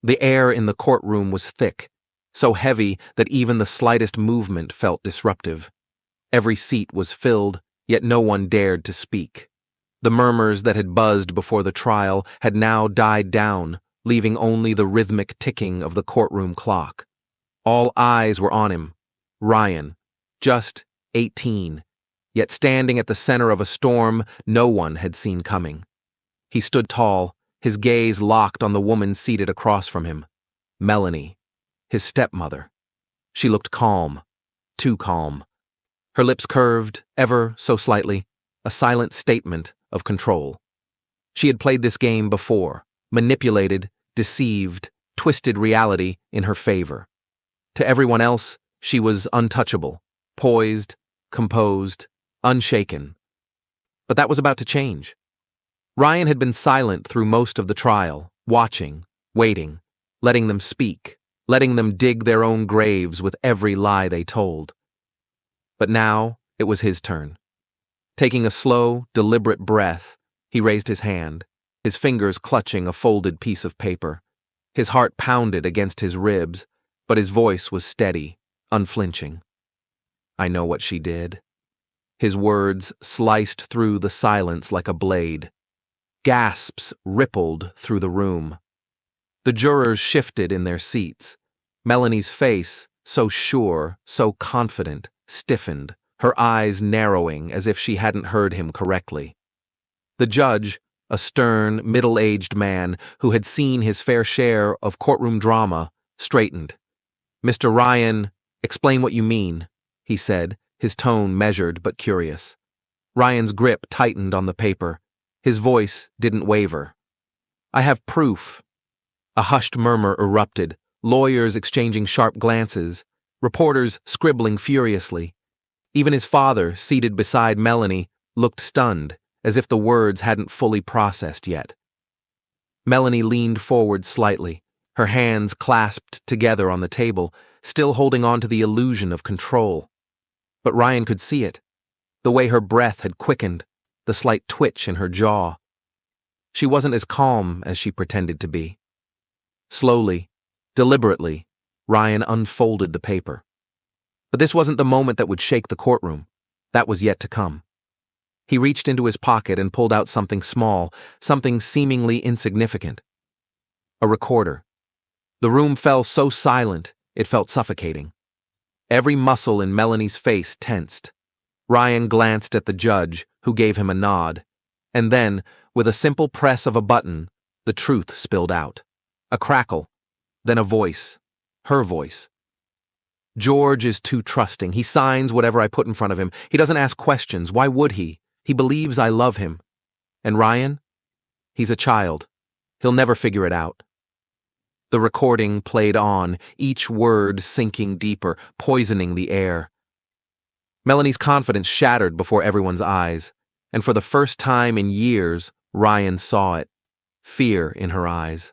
The air in the courtroom was thick, so heavy that even the slightest movement felt disruptive. Every seat was filled, yet no one dared to speak. The murmurs that had buzzed before the trial had now died down, leaving only the rhythmic ticking of the courtroom clock. All eyes were on him. Ryan, just 18, yet standing at the center of a storm no one had seen coming. He stood tall, his gaze locked on the woman seated across from him. Melanie, his stepmother. She looked calm, too calm. Her lips curved, ever so slightly, a silent statement of control. She had played this game before, manipulated, deceived, twisted reality in her favor. To everyone else, she was untouchable, poised, composed, unshaken. But that was about to change. Ryan had been silent through most of the trial, watching, waiting, letting them speak, letting them dig their own graves with every lie they told. But now it was his turn. Taking a slow, deliberate breath, he raised his hand, his fingers clutching a folded piece of paper. His heart pounded against his ribs, but his voice was steady, unflinching. "I know what she did." His words sliced through the silence like a blade. Gasps rippled through the room. The jurors shifted in their seats. Melanie's face, so sure, so confident, stiffened, her eyes narrowing as if she hadn't heard him correctly. The judge, a stern, middle-aged man who had seen his fair share of courtroom drama, straightened. "Mr. Ryan, explain what you mean," he said, his tone measured but curious. Ryan's grip tightened on the paper. His voice didn't waver. "I have proof." A hushed murmur erupted, lawyers exchanging sharp glances, reporters scribbling furiously. Even his father, seated beside Melanie, looked stunned, as if the words hadn't fully processed yet. Melanie leaned forward slightly, her hands clasped together on the table, still holding on to the illusion of control. But Ryan could see it, the way her breath had quickened, the slight twitch in her jaw. She wasn't as calm as she pretended to be. Slowly, deliberately, Ryan unfolded the paper. But this wasn't the moment that would shake the courtroom. That was yet to come. He reached into his pocket and pulled out something small, something seemingly insignificant. A recorder. The room fell so silent, it felt suffocating. Every muscle in Melanie's face tensed. Ryan glanced at the judge, who gave him a nod. And then, with a simple press of a button, the truth spilled out. A crackle, then a voice. Her voice. "George is too trusting. He signs whatever I put in front of him. He doesn't ask questions. Why would he? He believes I love him. And Ryan? He's a child. He'll never figure it out." The recording played on, each word sinking deeper, poisoning the air. Melanie's confidence shattered before everyone's eyes, and for the first time in years, Ryan saw it. Fear in her eyes.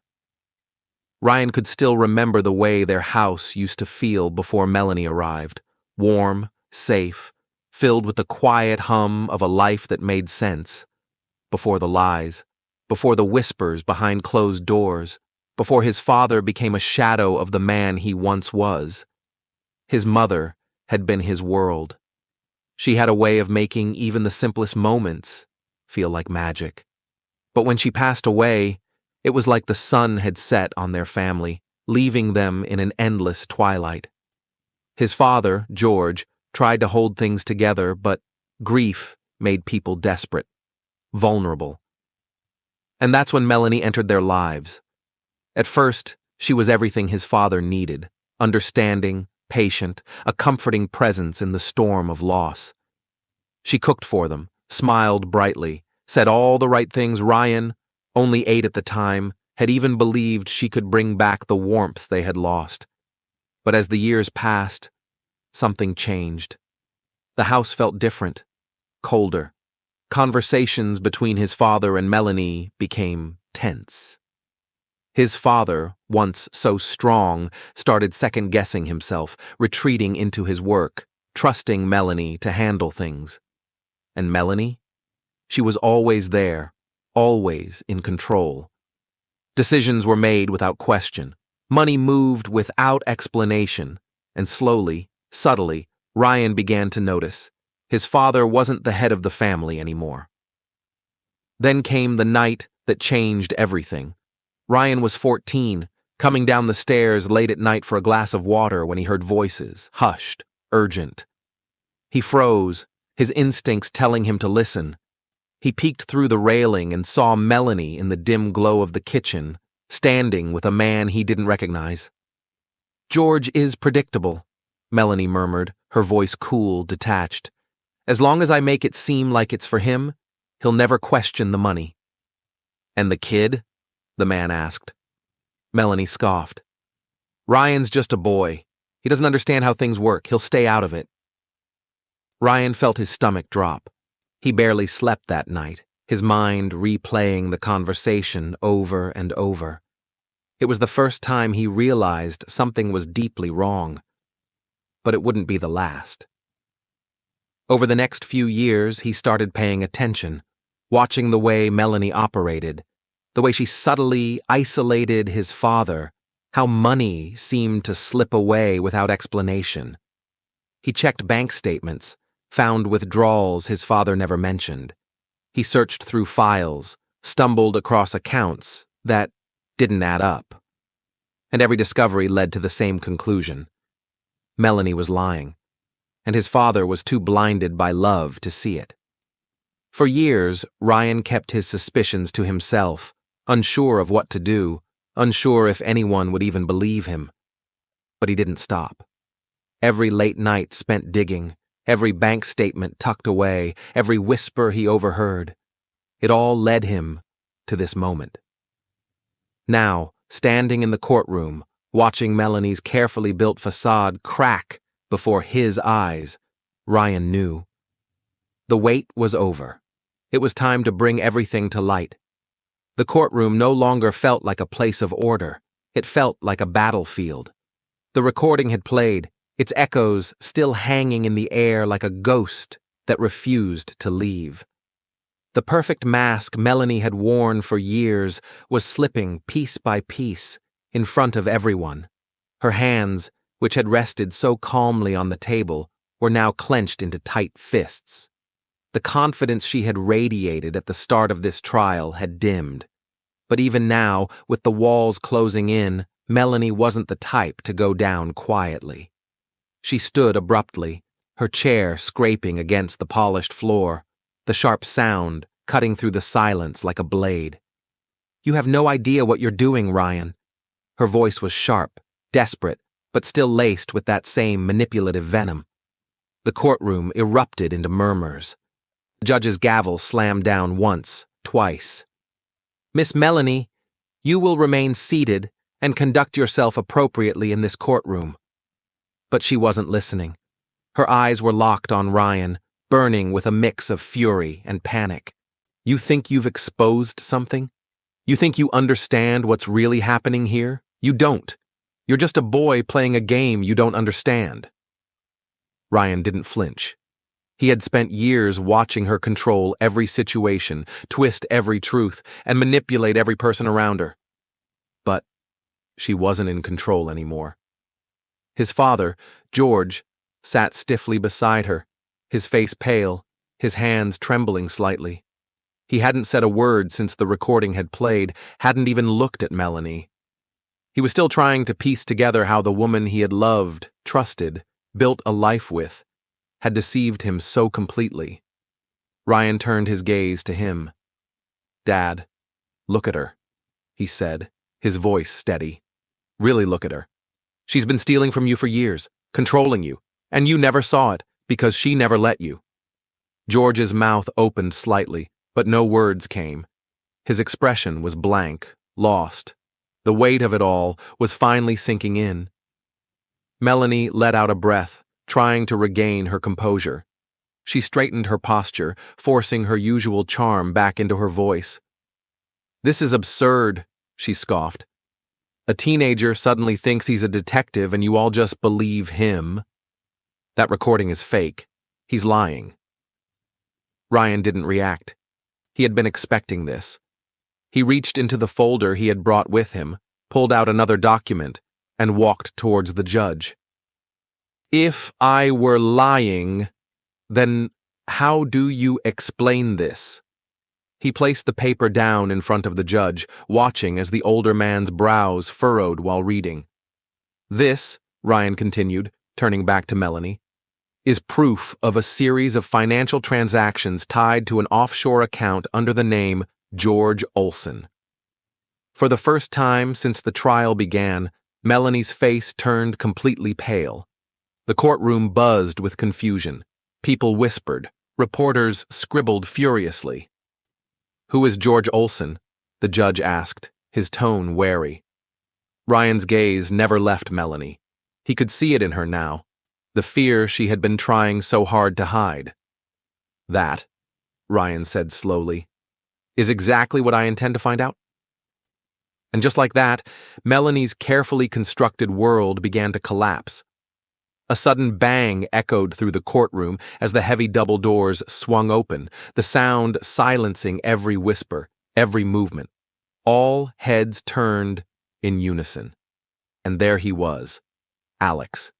Ryan could still remember the way their house used to feel before Melanie arrived. Warm, safe, filled with the quiet hum of a life that made sense. Before the lies, before the whispers behind closed doors, before his father became a shadow of the man he once was. His mother had been his world. She had a way of making even the simplest moments feel like magic. But when she passed away, it was like the sun had set on their family, leaving them in an endless twilight. His father, George, tried to hold things together, but grief made people desperate, vulnerable. And that's when Melanie entered their lives. At first, she was everything his father needed, understanding, patient, a comforting presence in the storm of loss. She cooked for them, smiled brightly, said all the right things. Ryan, only 8 at the time, had even believed she could bring back the warmth they had lost. But as the years passed, something changed. The house felt different, colder. Conversations between his father and Melanie became tense. His father, once so strong, started second-guessing himself, retreating into his work, trusting Melanie to handle things. And Melanie? She was always there, always in control. Decisions were made without question, Money moved without explanation, and slowly, subtly, Ryan began to notice. His father wasn't the head of the family anymore. Then came the night that changed everything. Ryan was 14, coming down the stairs late at night for a glass of water when he heard voices, hushed, urgent. He froze, his instincts telling him to listen. He peeked through the railing and saw Melanie in the dim glow of the kitchen, standing with a man he didn't recognize. "George is predictable," Melanie murmured, her voice cool, detached. "As long as I make it seem like it's for him, he'll never question the money." "And the kid?" the man asked. Melanie scoffed. "Ryan's just a boy. He doesn't understand how things work. He'll stay out of it." Ryan felt his stomach drop. He barely slept that night, his mind replaying the conversation over and over. It was the first time he realized something was deeply wrong. But it wouldn't be the last. Over the next few years, he started paying attention, watching the way Melanie operated, the way she subtly isolated his father, how money seemed to slip away without explanation. He checked bank statements, found withdrawals his father never mentioned. He searched through files, stumbled across accounts that didn't add up. And every discovery led to the same conclusion. Melanie was lying, and his father was too blinded by love to see it. For years, Ryan kept his suspicions to himself, unsure of what to do, unsure if anyone would even believe him. But he didn't stop. Every late night spent digging, every bank statement tucked away, every whisper he overheard. It all led him to this moment. Now, standing in the courtroom, watching Melanie's carefully built facade crack before his eyes, Ryan knew. The wait was over. It was time to bring everything to light. The courtroom no longer felt like a place of order. It felt like a battlefield. The recording had played, its echoes still hanging in the air like a ghost that refused to leave. The perfect mask Melanie had worn for years was slipping piece by piece in front of everyone. Her hands, which had rested so calmly on the table, were now clenched into tight fists. The confidence she had radiated at the start of this trial had dimmed. But even now, with the walls closing in, Melanie wasn't the type to go down quietly. She stood abruptly, her chair scraping against the polished floor, the sharp sound cutting through the silence like a blade. "You have no idea what you're doing, Ryan." Her voice was sharp, desperate, but still laced with that same manipulative venom. The courtroom erupted into murmurs. The judge's gavel slammed down once, twice. "Miss Melanie, you will remain seated and conduct yourself appropriately in this courtroom." But she wasn't listening. Her eyes were locked on Ryan, burning with a mix of fury and panic. "You think you've exposed something? You think you understand what's really happening here? You don't. You're just a boy playing a game you don't understand." Ryan didn't flinch. He had spent years watching her control every situation, twist every truth, and manipulate every person around her. But she wasn't in control anymore. His father, George, sat stiffly beside her, his face pale, his hands trembling slightly. He hadn't said a word since the recording had played, hadn't even looked at Melanie. He was still trying to piece together how the woman he had loved, trusted, built a life with, had deceived him so completely. Ryan turned his gaze to him. "Dad, look at her," he said, his voice steady. "Really look at her. She's been stealing from you for years, controlling you, and you never saw it because she never let you." George's mouth opened slightly, but no words came. His expression was blank, lost. The weight of it all was finally sinking in. Melanie let out a breath, trying to regain her composure. She straightened her posture, forcing her usual charm back into her voice. "This is absurd," she scoffed. "A teenager suddenly thinks he's a detective and you all just believe him. That recording is fake. He's lying." Ryan didn't react. He had been expecting this. He reached into the folder he had brought with him, pulled out another document, and walked towards the judge. "If I were lying, then how do you explain this?" He placed the paper down in front of the judge, watching as the older man's brows furrowed while reading. "This," Ryan continued, turning back to Melanie, "is proof of a series of financial transactions tied to an offshore account under the name George Olson." For the first time since the trial began, Melanie's face turned completely pale. The courtroom buzzed with confusion. People whispered. Reporters scribbled furiously. "Who is George Olson?" the judge asked, his tone wary. Ryan's gaze never left Melanie. He could see it in her now, the fear she had been trying so hard to hide. "That," Ryan said slowly, "is exactly what I intend to find out." And just like that, Melanie's carefully constructed world began to collapse. A sudden bang echoed through the courtroom as the heavy double doors swung open, the sound silencing every whisper, every movement. All heads turned in unison. And there he was, Alex.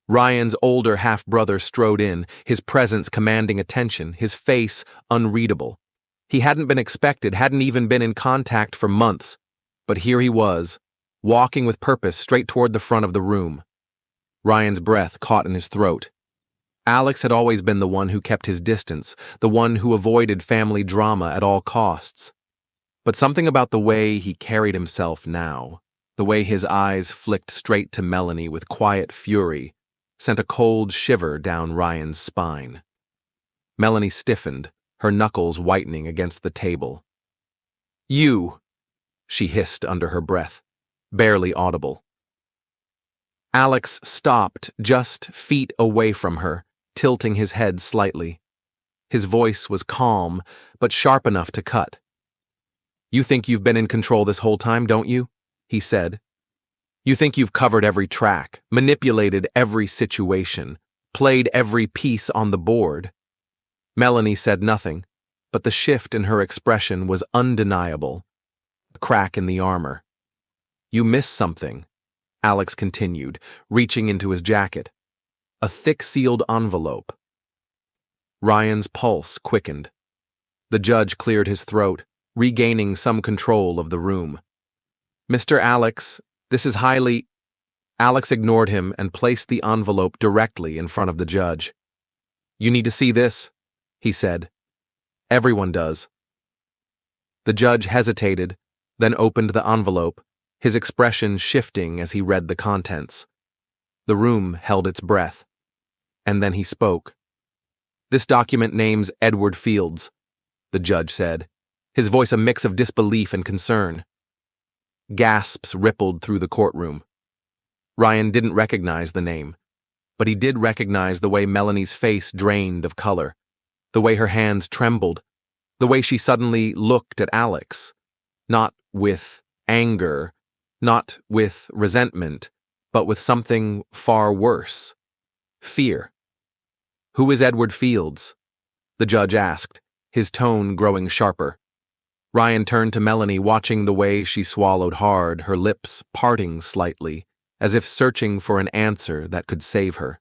Ryan's older half-brother strode in, his presence commanding attention, his face unreadable. He hadn't been expected, hadn't even been in contact for months. But here he was, walking with purpose straight toward the front of the room. Ryan's breath caught in his throat. Alex had always been the one who kept his distance, the one who avoided family drama at all costs. But something about the way he carried himself now, the way his eyes flicked straight to Melanie with quiet fury, sent a cold shiver down Ryan's spine. Melanie stiffened, her knuckles whitening against the table. "You!" she hissed under her breath, barely audible. Alex stopped just feet away from her, tilting his head slightly. His voice was calm, but sharp enough to cut. "You think you've been in control this whole time, don't you?" he said. "You think you've covered every track, manipulated every situation, played every piece on the board?" Melanie said nothing, but the shift in her expression was undeniable. A crack in the armor. "You miss something," Alex continued, reaching into his jacket. "A thick-sealed envelope." Ryan's pulse quickened. The judge cleared his throat, regaining some control of the room. "Mr. Alex, this is highly—" Alex ignored him and placed the envelope directly in front of the judge. "You need to see this," he said. "Everyone does." The judge hesitated, then opened the envelope, his expression shifting as he read the contents. The room held its breath. And then he spoke. "This document names Edward Fields," the judge said, his voice a mix of disbelief and concern. Gasps rippled through the courtroom. Ryan didn't recognize the name, but he did recognize the way Melanie's face drained of color, the way her hands trembled, the way she suddenly looked at Alex, not with anger, not with resentment, but with something far worse. Fear. "Who is Edward Fields?" the judge asked, his tone growing sharper. Ryan turned to Melanie, watching the way she swallowed hard, her lips parting slightly, as if searching for an answer that could save her.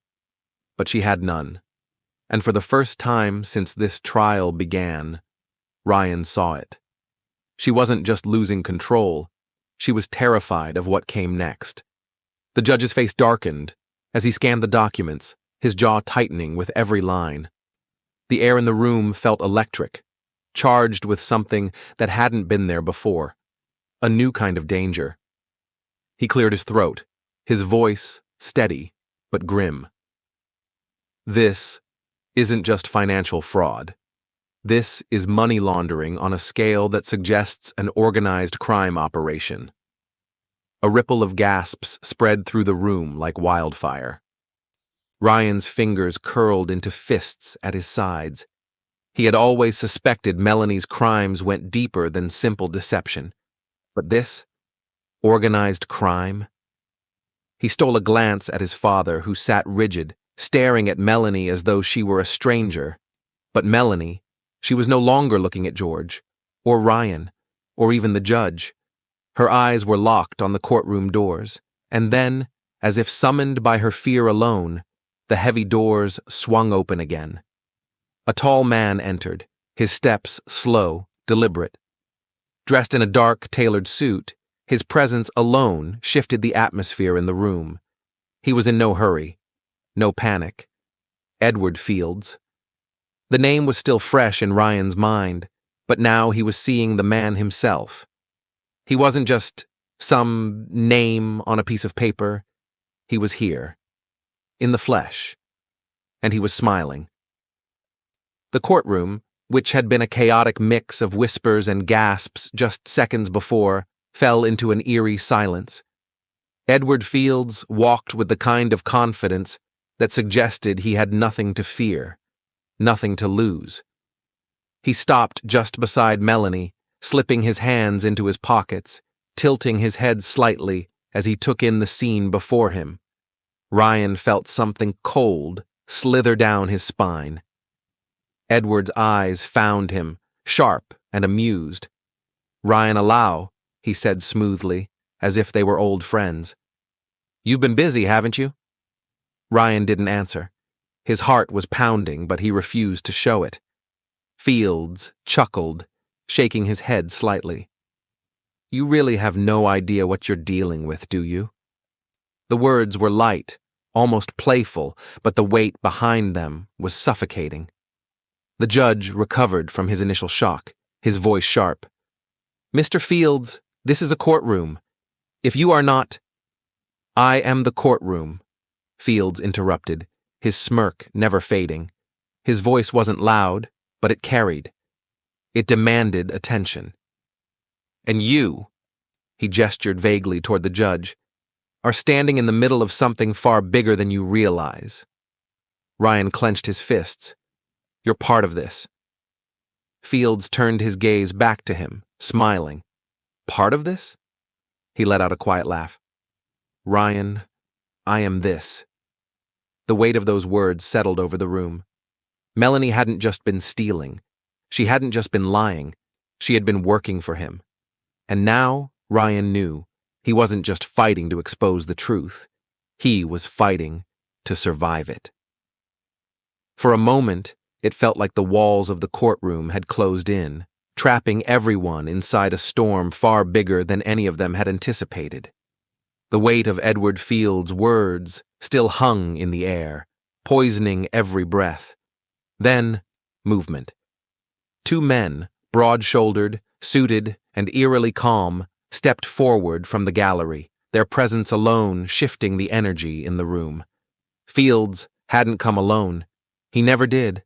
But she had none. And for the first time since this trial began, Ryan saw it. She wasn't just losing control. She was terrified of what came next. The judge's face darkened as he scanned the documents, his jaw tightening with every line. The air in the room felt electric, charged with something that hadn't been there before, a new kind of danger. He cleared his throat, his voice steady but grim. "This isn't just financial fraud. This is money laundering on a scale that suggests an organized crime operation." A ripple of gasps spread through the room like wildfire. Ryan's fingers curled into fists at his sides. He had always suspected Melanie's crimes went deeper than simple deception. But this? Organized crime? He stole a glance at his father, who sat rigid, staring at Melanie as though she were a stranger. But Melanie, she was no longer looking at George, or Ryan, or even the judge. Her eyes were locked on the courtroom doors, and then, as if summoned by her fear alone, the heavy doors swung open again. A tall man entered, his steps slow, deliberate. Dressed in a dark, tailored suit, his presence alone shifted the atmosphere in the room. He was in no hurry, no panic. Edward Fields. The name was still fresh in Ryan's mind, but now he was seeing the man himself. He wasn't just some name on a piece of paper. He was here, in the flesh, and he was smiling. The courtroom, which had been a chaotic mix of whispers and gasps just seconds before, fell into an eerie silence. Edward Fields walked with the kind of confidence that suggested he had nothing to fear, nothing to lose. He stopped just beside Melanie, slipping his hands into his pockets, tilting his head slightly as he took in the scene before him. Ryan felt something cold slither down his spine. Edward's eyes found him, sharp and amused. "Ryan Allow," he said smoothly, as if they were old friends. "You've been busy, haven't you?" Ryan didn't answer. His heart was pounding, but he refused to show it. Fields chuckled, shaking his head slightly. "You really have no idea what you're dealing with, do you?" The words were light, almost playful, but the weight behind them was suffocating. The judge recovered from his initial shock, his voice sharp. "Mr. Fields, this is a courtroom. If you are not—" "I am the courtroom," Fields interrupted, his smirk never fading. His voice wasn't loud, but it carried. It demanded attention. "And you," he gestured vaguely toward the judge, "are standing in the middle of something far bigger than you realize." Ryan clenched his fists. "You're part of this." Fields turned his gaze back to him, smiling. "Part of this?" He let out a quiet laugh. "Ryan, I am this." The weight of those words settled over the room. Melanie hadn't just been stealing. She hadn't just been lying. She had been working for him. And now, Ryan knew, he wasn't just fighting to expose the truth. He was fighting to survive it. For a moment, it felt like the walls of the courtroom had closed in, trapping everyone inside a storm far bigger than any of them had anticipated. The weight of Edward Fields' words still hung in the air, poisoning every breath. Then, movement. Two men, broad-shouldered, suited, and eerily calm, stepped forward from the gallery, their presence alone shifting the energy in the room. Fields hadn't come alone. He never did.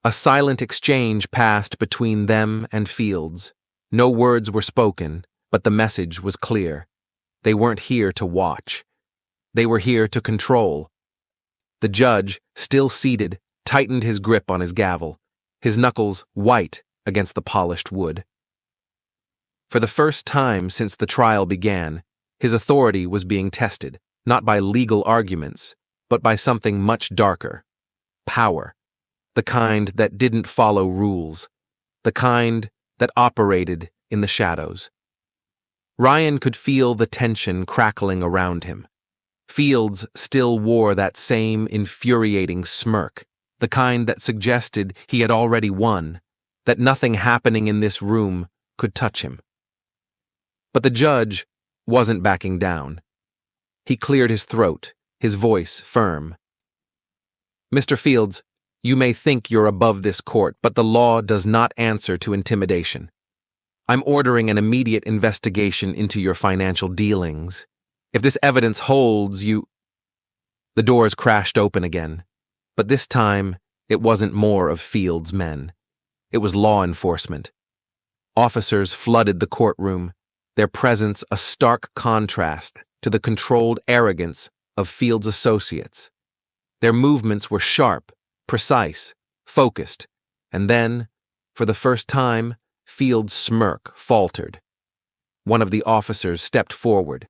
A silent exchange passed between them and Fields. No words were spoken, but the message was clear. They weren't here to watch. They were here to control. The judge, still seated, tightened his grip on his gavel, his knuckles white against the polished wood. For the first time since the trial began, his authority was being tested, not by legal arguments, but by something much darker. Power. The kind that didn't follow rules. The kind that operated in the shadows. Ryan could feel the tension crackling around him. Fields still wore that same infuriating smirk, the kind that suggested he had already won, that nothing happening in this room could touch him. But the judge wasn't backing down. He cleared his throat, his voice firm. "Mr. Fields, you may think you're above this court, but the law does not answer to intimidation. I'm ordering an immediate investigation into your financial dealings. If this evidence holds, you—" The doors crashed open again, but this time it wasn't more of Fields' men. It was law enforcement. Officers flooded the courtroom, their presence a stark contrast to the controlled arrogance of Fields' associates. Their movements were sharp, precise, focused, and then, for the first time, Fields' smirk faltered. One of the officers stepped forward.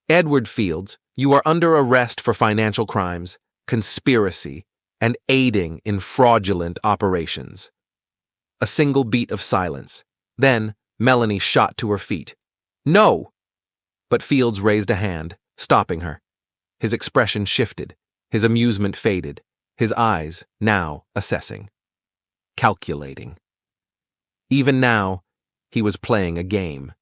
"Edward Fields, you are under arrest for financial crimes, conspiracy, and aiding in fraudulent operations." A single beat of silence. Then, Melanie shot to her feet, No! But Fields raised a hand, stopping her. His expression shifted, his amusement faded, his eyes now assessing, calculating. Even now, he was playing a game.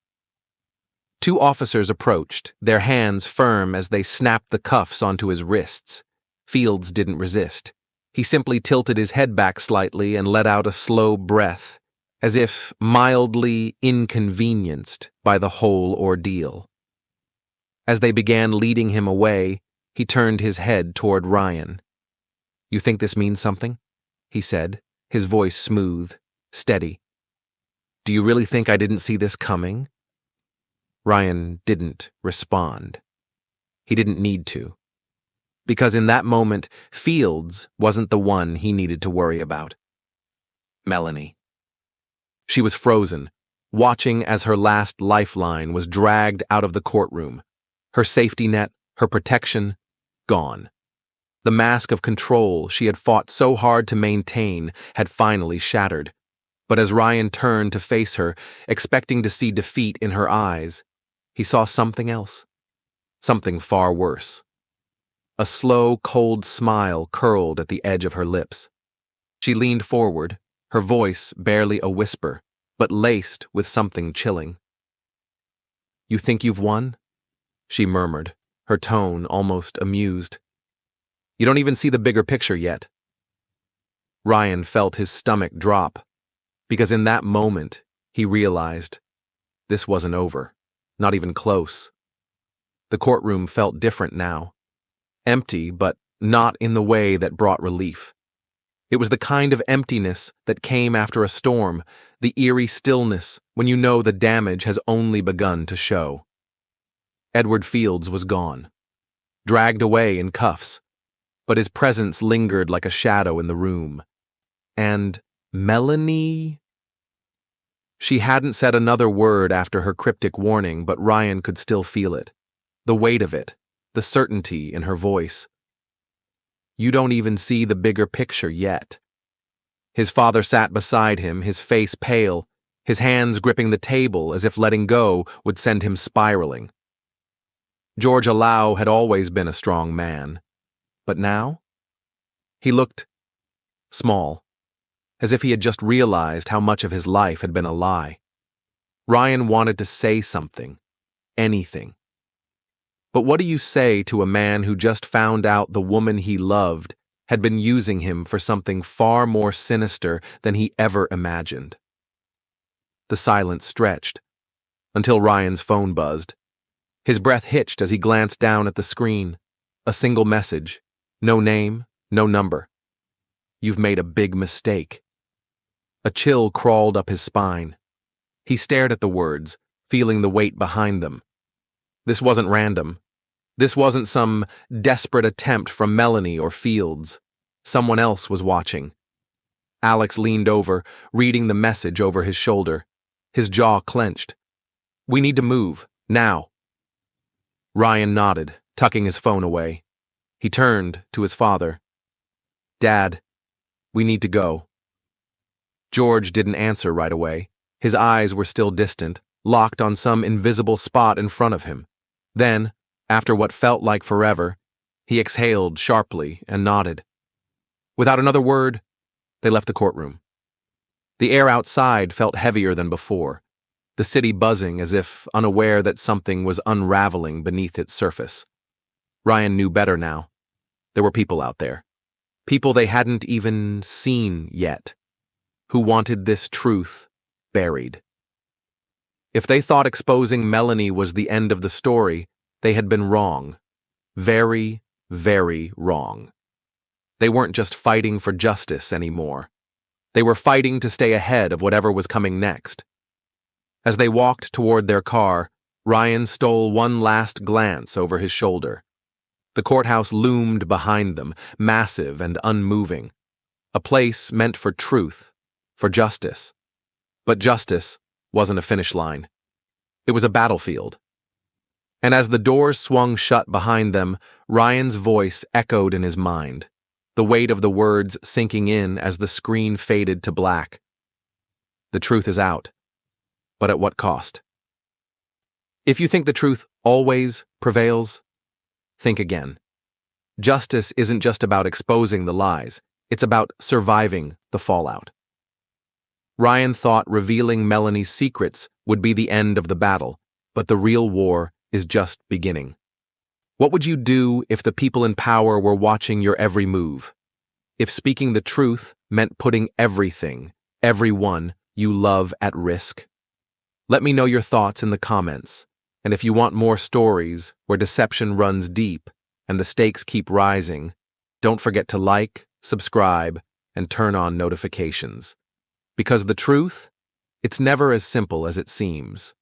Two officers approached, their hands firm as they snapped the cuffs onto his wrists. Fields didn't resist. He simply tilted his head back slightly and let out a slow breath, as if mildly inconvenienced by the whole ordeal. As they began leading him away, he turned his head toward Ryan. "You think this means something?" he said, his voice smooth, steady. "Do you really think I didn't see this coming?" Ryan didn't respond. He didn't need to. Because in that moment, Fields wasn't the one he needed to worry about. Melanie. She was frozen, watching as her last lifeline was dragged out of the courtroom. Her safety net, her protection, gone. The mask of control she had fought so hard to maintain had finally shattered. But as Ryan turned to face her, expecting to see defeat in her eyes, he saw something else. Something far worse. A slow, cold smile curled at the edge of her lips. She leaned forward, her voice barely a whisper, but laced with something chilling. "You think you've won?" she murmured, her tone almost amused. "You don't even see the bigger picture yet." Ryan felt his stomach drop, because in that moment he realized this wasn't over, not even close. The courtroom felt different now. Empty, but not in the way that brought relief. It was the kind of emptiness that came after a storm, the eerie stillness when you know the damage has only begun to show. Edward Fields was gone, dragged away in cuffs, but his presence lingered like a shadow in the room. And Melanie? She hadn't said another word after her cryptic warning, but Ryan could still feel it. The weight of it, the certainty in her voice. "You don't even see the bigger picture yet." His father sat beside him, his face pale, his hands gripping the table as if letting go would send him spiraling. George Allow had always been a strong man, but now? He looked small, as if he had just realized how much of his life had been a lie. Ryan wanted to say something, anything. But what do you say to a man who just found out the woman he loved had been using him for something far more sinister than he ever imagined? The silence stretched, until Ryan's phone buzzed. His breath hitched as he glanced down at the screen. A single message. No name, no number. "You've made a big mistake." A chill crawled up his spine. He stared at the words, feeling the weight behind them. This wasn't random. This wasn't some desperate attempt from Melanie or Fields. Someone else was watching. Alex leaned over, reading the message over his shoulder. His jaw clenched. "We need to move, now." Ryan nodded, tucking his phone away. He turned to his father. "Dad, we need to go." George didn't answer right away. His eyes were still distant, locked on some invisible spot in front of him. Then, after what felt like forever, he exhaled sharply and nodded. Without another word, they left the courtroom. The air outside felt heavier than before, the city buzzing as if unaware that something was unraveling beneath its surface. Ryan knew better now. There were people out there. People they hadn't even seen yet, who wanted this truth buried. If they thought exposing Melanie was the end of the story, they had been wrong. Very, very wrong. They weren't just fighting for justice anymore. They were fighting to stay ahead of whatever was coming next. As they walked toward their car, Ryan stole one last glance over his shoulder. The courthouse loomed behind them, massive and unmoving. A place meant for truth, for justice. But justice wasn't a finish line. It was a battlefield. And as the doors swung shut behind them, Ryan's voice echoed in his mind, the weight of the words sinking in as the screen faded to black. The truth is out. But at what cost? If you think the truth always prevails, think again. Justice isn't just about exposing the lies, it's about surviving the fallout. Ryan thought revealing Melanie's secrets would be the end of the battle, but the real war is just beginning. What would you do if the people in power were watching your every move? If speaking the truth meant putting everything, everyone you love at risk? Let me know your thoughts in the comments, and if you want more stories where deception runs deep and the stakes keep rising, don't forget to like, subscribe, and turn on notifications. Because the truth, it's never as simple as it seems.